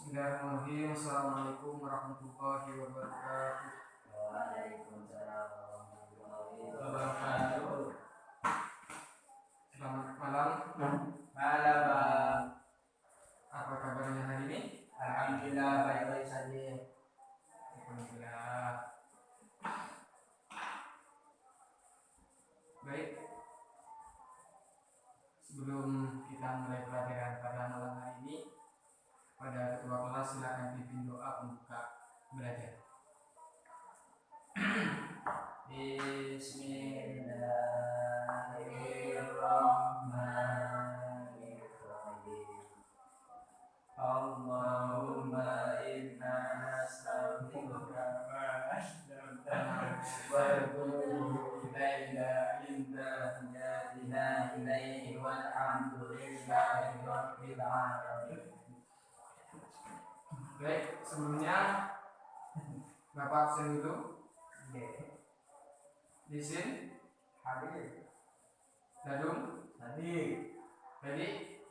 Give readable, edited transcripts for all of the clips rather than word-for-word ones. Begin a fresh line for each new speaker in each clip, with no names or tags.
Bismillahirrahmanirrahim. Assalamualaikum warahmatullahi wabarakatuh.
Waalaikumsalam warahmatullahi wabarakatuh.
Selamat malam.
Malam, Bang.
Apa kabarnya hari ini?
Alhamdulillah baik-baik saja.
Alhamdulillah. Baik. Sebelum kita mulai pelajaran pada malam hari ini, pada ketua kelas silakan pimpin doa pembuka belajar.
Bismillahirrahmanirrahim. Allahumma inna nastaghfiruka wa ilaihi walhamdulillahi rabbil alamin.
Baik, sebelumnya Bapak absen dulu. Disin,
Hadir.
Dadung,
Hadir.
Jadi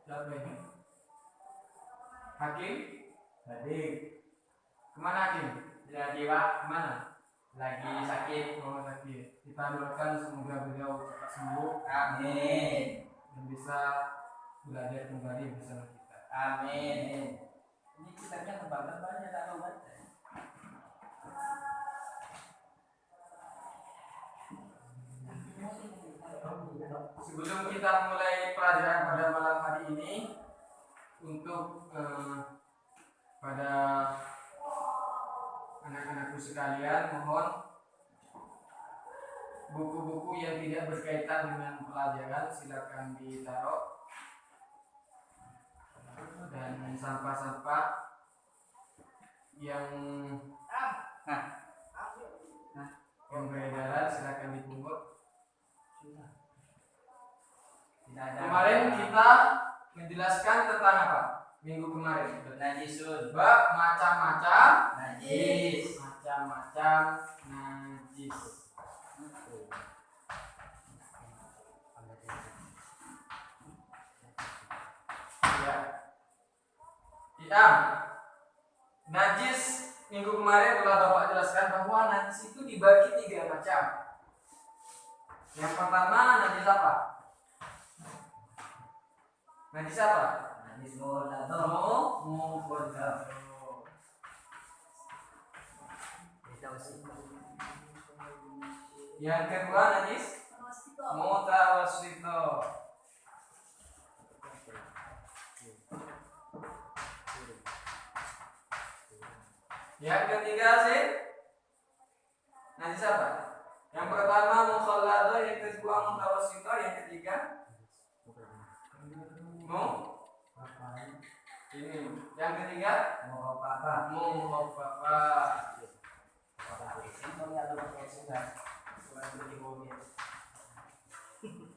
siapa ini? Hakim,
Hadir.
kemana Hakim?
Jadi, Pak,
Kemana?
lagi sakit.
Oh sakit. Kita doakan semoga beliau cepat sembuh
Amin.
dan bisa belajar kembali bersama kita.
Amin. Ini kitabnya tebal-tebalnya tak tahu baca.
Sebelum kita mulai pelajaran pada malam hari ini, untuk pada anak-anakku sekalian, mohon buku-buku yang tidak berkaitan dengan pelajaran silakan ditaruh, dan sampah-sampah yang beredaran silakan dipungut. Kemarin kita menjelaskan tentang apa? Minggu kemarin
Najisun.
bab macam-macam
Najis.
najis. Ya. Najis minggu kemarin telah Bapak jelaskan bahwa najis itu dibagi 3 macam. Yang pertama najis apa? Najis apa?
Najis muladhah.
Mughadhah. Yang kedua najis mutawassito. Yang ketiga sih najis apa? Yang pertama mukhalladhah, yang kedua mutawassito, yang ketiga ini. Yang ketiga
Mughafafah.
muhaffafah.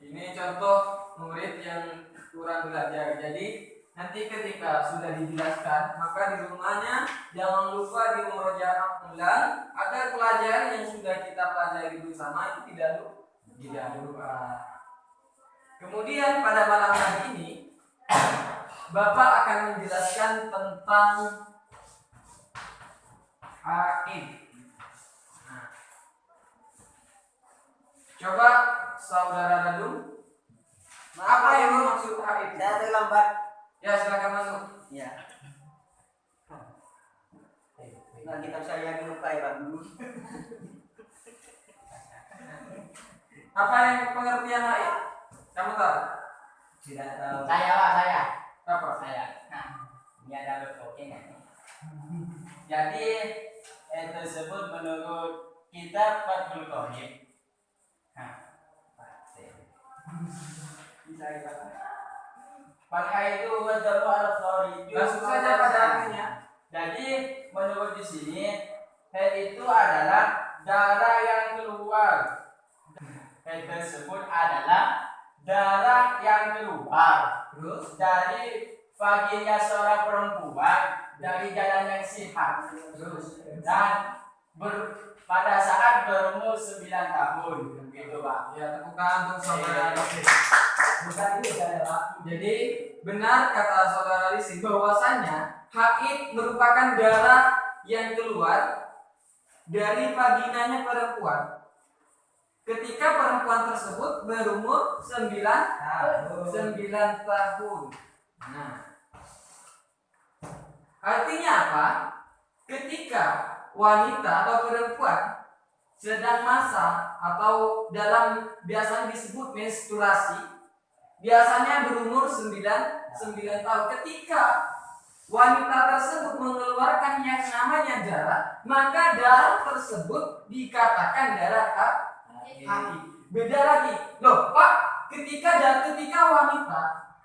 Ini contoh murid yang kurang belajar. Jadi nanti ketika sudah dijelaskan, maka di rumahnya jangan lupa dimurojaah ulang agar pelajaran yang sudah kita pelajari bersama itu tidak lupa. Kemudian pada malam hari ini Bapak akan menjelaskan tentang haid. Coba saudara Dadung, apa yang dimaksud haid?
Saya terlambat.
Ya silakan masuk.
Ya. Nah, kitab saya lupa ya, Pak.
Apa yang pengertian haid? Kamu tahu?
Tidak tahu.
Saya Pak, saya.
Apa?
Saya. Nah, ini ada berpokoknya. Jadi tersebut menurut kitab Fathul Qorib. Bisa kita. Pakai itu wadamu al-kharij.
Langsung saja pada artinya.
Jadi menurut di sini haid itu adalah darah yang keluar. Haid tersebut adalah darah yang keluar
Terus
dari vagina seorang perempuan dari jalan yang sehat. Dan pada saat berumur 9 tahun, gitu Pak.
ya tepukan untuk saudara.
Bukan itu saya laki.
Jadi benar kata saudara Lisi bahwasanya haid merupakan darah yang keluar dari vaginanya perempuan ketika perempuan tersebut berumur 9 tahun. Nah, artinya apa? Ketika wanita atau perempuan sedang masa atau dalam biasanya disebut menstruasi, biasanya berumur 9 tahun. Ketika wanita tersebut mengeluarkan yang namanya darah, maka darah tersebut dikatakan darah haid. Beda lagi. Loh, Pak, ketika wanita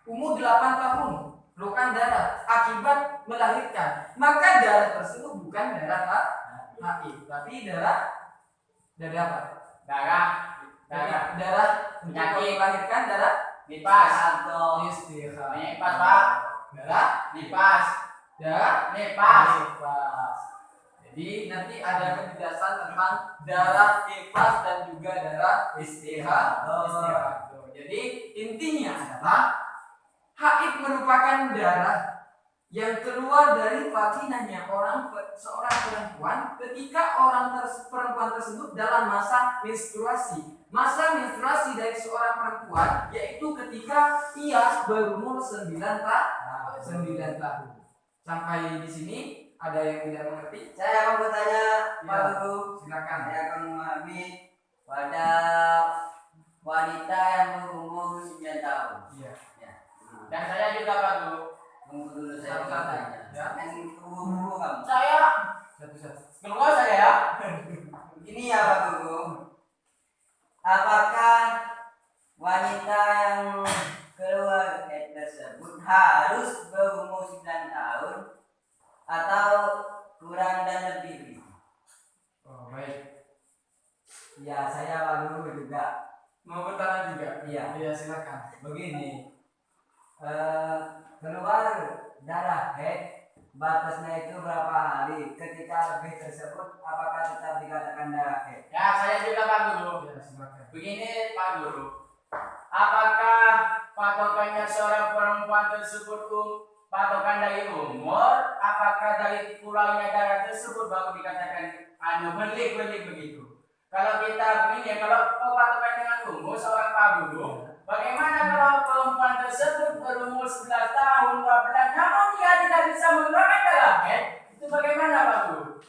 umur 8 tahun mengeluarkan darah akibat melahirkan, maka darah tersebut bukan darah haid, tapi darah apa? Darah untuk melahirkan darah
Nifas.
istirahat.
Nifas, Pak.
Darah
Nifas.
nifas. Jadi nanti ada penjelasan tentang darah nifas dan juga darah istirahat. Jadi intinya adalah haid merupakan darah yang keluar dari vaginanya seorang perempuan ketika perempuan tersebut dalam masa menstruasi. Masa menstruasi dari seorang perempuan yaitu ketika ia berumur 9 tahun. Sampai di sini ada yang tidak mengerti?
Saya mau bertanya, Pak
Ya,
Guru.
silakan.
Saya akan memahami pada wanita yang berumur 9 tahun.
Iya.
Ya.
Dan saya juga Pak Guru.
Tunggu dulu saya
Satu-satu.
bertanya.
Ya.
Yang tunggu kamu.
Saya
Satu-satu.
keluar saya ya.
Ini ya Pak Guru. Apakah wanita yang keluar haid tersebut harus berumur 9 tahun atau kurang dan lebih?
Oh, baik.
Ya, saya Pak Guru juga.
Mau bertanya juga?
Iya.
Iya, silakan.
Begini, keluar darah haid batasnya itu berapa hari? Ketika lebih tersebut apakah tetap dikatakan darah haid?
Ya, saya juga Pak Guru.
Iya, silakan.
Begini Pak Guru. Apakah patokannya seorang perempuan tersebut patokan dari umur? Apakah dari pulaunya darah tersebut baru dikatakan belik begitu? Kalau kita begini, kalau patokan dengan umur seorang Pak Guru, bagaimana kalau perempuan tersebut berumur 11 tahun, 12, namun dia tidak bisa mengeluarkan darah haid? Itu bagaimana Pak Guru?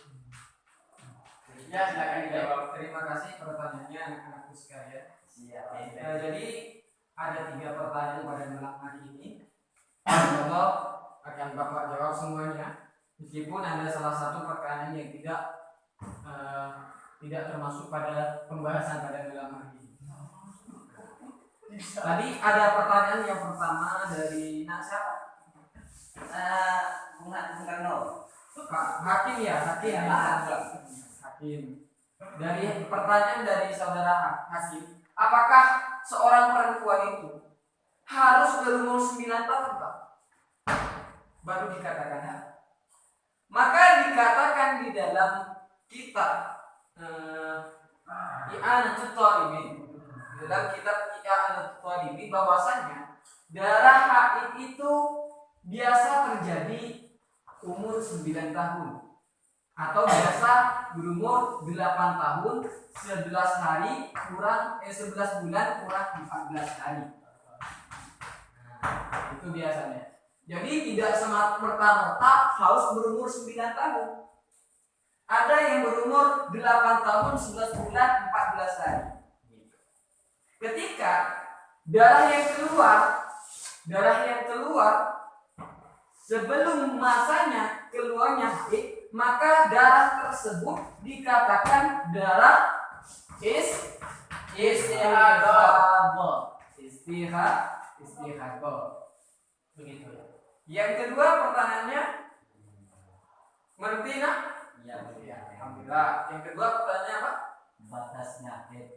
Ya, silakan dijawab.
Terima kasih pertanyaannya anak-anakku sekalian.
Siap.
Jadi ada 3 pertanyaan pada malam hari ini. Insyaallah akan Bapak jawab semuanya. Meskipun ada salah satu pertanyaan yang tidak termasuk pada pembahasan pada malam hari ini. Tadi ada pertanyaan yang pertama dari siapa?
Bung Karno.
Pak Hakim ya, Hakim
Ya,
ya.
Pak.
Hakim. Dari pertanyaan dari saudara Hakim, apakah seorang perempuan itu harus berumur 9 tahun, Pak? Baru dikatakan haid. Maka dikatakan di dalam kitab I'anatul Talibin, dalam kitab I'anatul Talibin bahwasanya darah haid itu biasa terjadi umur 9 tahun atau biasa berumur 8 tahun 11 hari kurang 11 bulan kurang 14 hari. Nah, itu biasanya. Jadi tidak semata-mata harus berumur 9 tahun. Ada yang berumur 8 tahun 11 bulan 14 hari. Ketika darah yang keluar sebelum masanya keluarnya haid, maka darah tersebut dikatakan darah istihadah. Begitu ya. Yang kedua pertanyaannya, mengerti nak?
Ya,
Alhamdulillah. Yang kedua pertanyaannya apa?
batasnya haid.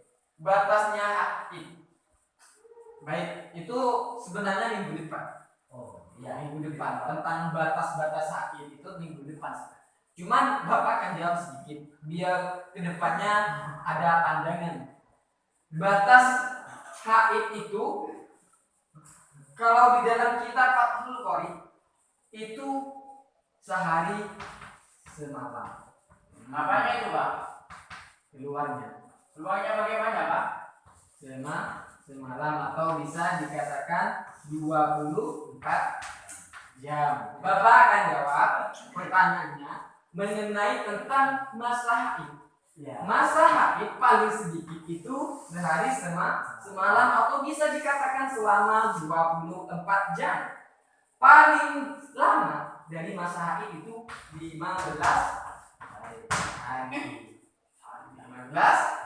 Batasnya haid. Baik, itu sebenarnya minggu depan.
Oh,
Ya, minggu depan tentang batas-batas haid itu minggu depan. Cuman Bapak akan jawab sedikit biar kedepannya ada pandangan. Batas haid itu Kalau di dalam kitab Fathul Qorib itu sehari semalam.
Apanya itu, Pak?
Keluarnya
Keluarnya bagaimana, Pak?
semalam atau bisa dikatakan 24 jam. Bapak akan jawab pertanyaannya mengenai tentang masa haid.
Ya.
Masa haid paling sedikit itu sehari semalam atau bisa dikatakan selama 24 jam. Paling lama dari masa haid itu 15 hari. 15 hari.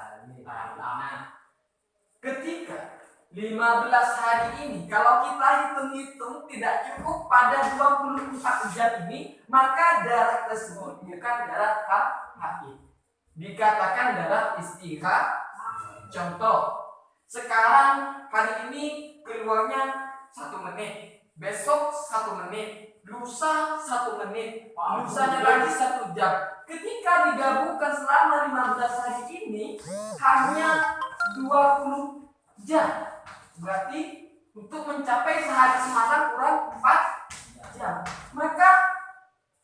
Nah, ketika 15 hari ini kalau kita hitung-hitung tidak cukup pada 24 jam ini, maka darah tersebut bukan darah haid. Dikatakan darah istihad. Contoh, sekarang hari ini keluarnya 1 menit, besok 1 menit, lusa 1 menit, lusanya lagi 1 jam. Ketika digabungkan selama 15 hari ini hanya 20 jam. Berarti untuk mencapai sehari semalam kurang 4 jam. Maka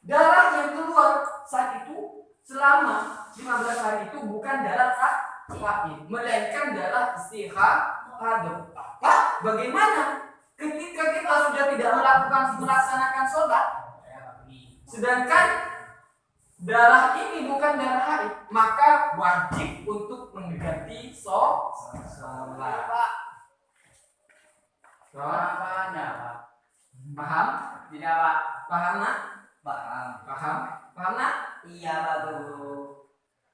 darah yang keluar saat itu selama 15 hari itu bukan darah haid, melainkan darah istihad. Pak, bagaimana ketika kita sudah tidak melaksanakan sholat, sedangkan darah ini bukan darah haid, maka wajib untuk mengganti sholat.
Apanya, Pak?
Paham?
Tidak, Pak.
Paham nak? Paham nak?
Iya, Pak Guru.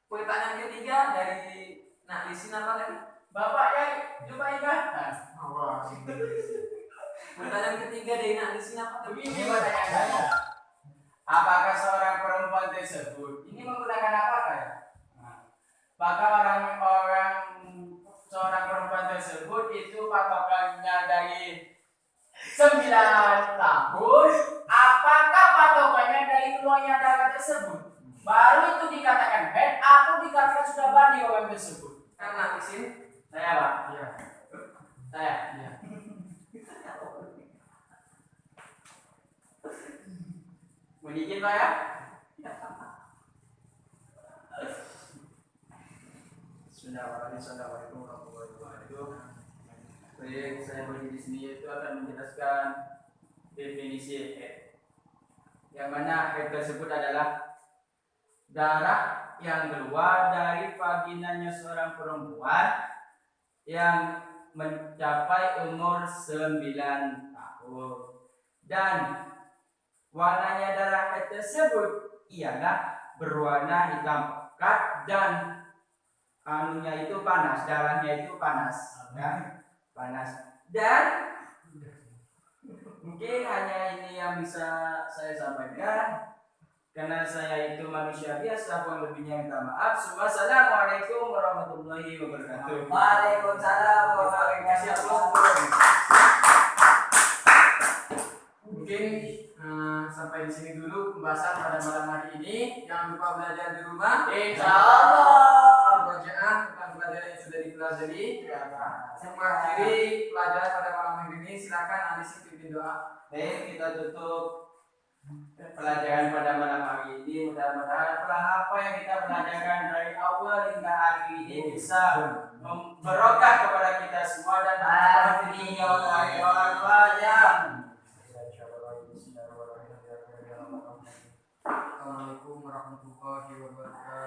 Pertanyaan ketiga dari nak lisin apa tadi?
Bapak yang coba ingat.
Pertanyaan ketiga dari nak lisin apa tadi?
Begini pertanyaannya. Apakah seorang perempuan tersebut ini menggunakan apakah ya? Maka seorang perempuan tersebut itu patokannya dari 9 tahun. Apakah patokannya dari keluarnya darah tersebut? Baru itu dikatakan haid atau dikatakan sudah balik orang tersebut?
Karena lisin.
Saya, Pak.
Iya.
Saya.
Iya.
Menizin, Pak ya?
Assalamualaikum warahmatullahi wabarakatuh. Baik, saya berdiri di sini itu akan menjelaskan definisi haid. Yang mana haid tersebut adalah darah yang keluar dari vaginanya seorang perempuan yang mencapai umur 9 tahun. Dan warnanya darah haid tersebut ialah berwarna hitam pekat dan anunya itu panas, darahnya itu panas, ya, panas. Dan mungkin hanya ini yang bisa saya sampaikan karena saya itu manusia biasa, kurang lebihnya minta maaf. Wassalamualaikum warahmatullahi wabarakatuh.
Waalaikumsalam warahmatullahi wabarakatuh.
Mungkin sampai di sini dulu pembahasan pada malam hari ini. Jangan lupa belajar di rumah.
Insyaallah.
Murojaah tentang pelajaran yang sudah dipelajari. Mengakhiri pelajaran pada malam hari ini, silakan Anisi pimpin doa.
Baik, kita tutup pelajaran pada malam hari ini. Mudah-mudahan apa yang kita belajarkan dari awal hingga akhir ini bisa berokah kepada kita semua dan
Amin.
Assalamualaikum warahmatullahi wabarakatuh.